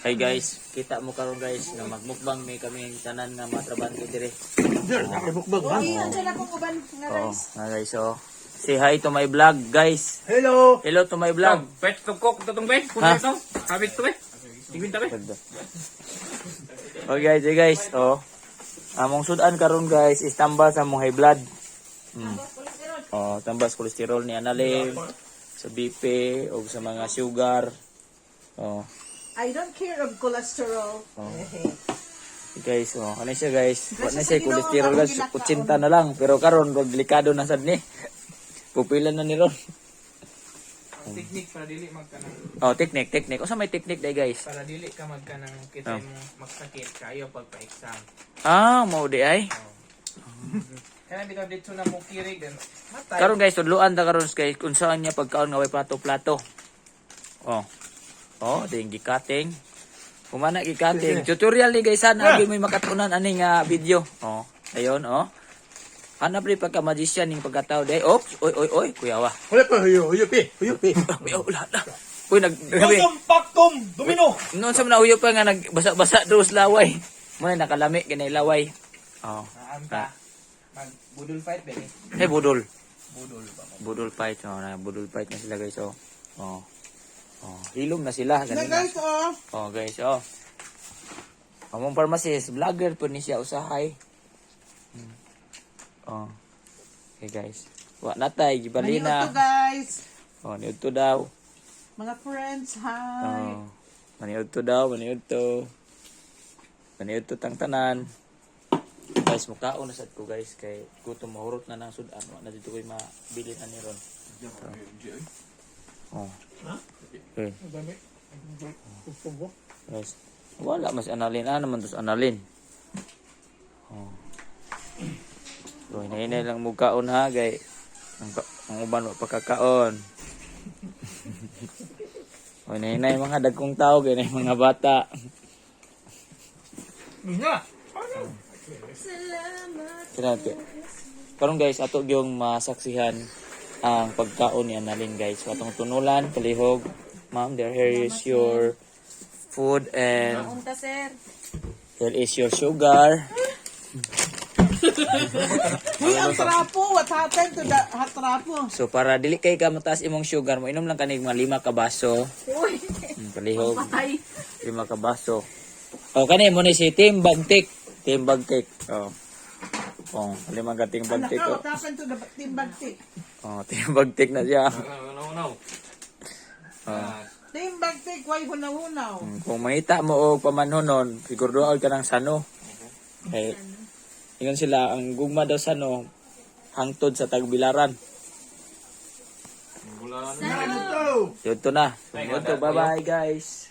Hi guys, kita mo karon guys nga magmukbang may kami tanan nga mga trabante dire. Mukbang ha? Oh, guys, so say hi to my vlog, guys. Hello! Hello to my vlog. Pet to cook to tong bet. Kung Ha? ito, habit to eh. Tingin ta be. Okay guys, hey guys, oh. Among sudan karon guys is tambal sa mong high blood. Oh, tambal sa kolesterol ni Analim, sa BP o sa mga sugar. Oh, I don't care of cholesterol. guys, oh, ano siya guys? Wa na siya kolesterol guys, 80 na lang, pero karon rod delikado na sad ni. Pupilan na ni ron. Technique para dili magkanang Oh, technique. O sa may technique day guys? para dili ka magkanang kita mo magsakit kayo pag pa-exam. Ah, mao di ay. Kaya bitaw dito na mo kirig then matay. Karon guys, tudluan ta karon guys kung saan niya pagkaon nga way plato-plato. Oh. Oh, ding gikating. Kumana gikating. Tutorial ni guys sana abi may makatunan ani nga video. Oh, ayon oh. Hanap rin pagka-magician yung pagkatao day. Oops, oy, kuya wa. Wala pa, huyo pi. Uy, wala na. Uy, naggabi. Paktom! Domino! Noon sa mga uyo pa nga nagbasa-basa dos laway. Muna nakalami kinay laway. Oh. Anta. Mag budol fight be. Hey, budol. Budol ba mo? Budol fight. Oh, na budol fight na sila guys. Oh. Oh. Oh, hilom na sila ganina. Guys, Oh, guys, oh. Among pharmacist, vlogger po ni siya usahay. Oh. Okay, guys. Wa natay maniud gibalina. to guys. Oh, niud to daw. Mga friends, hi. Oh. Maniud to daw, maniud to. Maniud to tang tanan. Guys, mukhaon na sad ko guys kay gutom mahurot na nang sudan. Wa na dito koy mabili na ni ron. Oh. Okay. Guys. Wala mas analin naman tos analin. Oh. So, hinay lang mugkaon ha, gay. Ang uban wa pagkakaon. O, hinay mga dagkong tao, gay mga bata. Salamat. Karon guys, ato gyung masaksihan ang pagkaon ni Annalyn guys. Watong tunulan, palihog. Ma'am, here is your food and Unta, sir. here is your sugar. Uy, ang trapo. What happened to the hot trapo? So para dili kay ka mataas imong sugar, mo inom lang kanig mga 5 ka baso. Uy, Palihog, patay. 5 ka baso. O kani mo ni si timbang tik. Oh. Oh, 5 ka timbang tik. What happened to the timbag tik? Oh, timbang tik na siya. No. Timbag tik, why hunaw-hunaw? Kung makita mo og pamanhonon, siguro ka ng sano. Okay. Ingon sila ang gugma daw sano hangtod sa tagbilaran. Yun to na. Yun to. Bye-bye guys.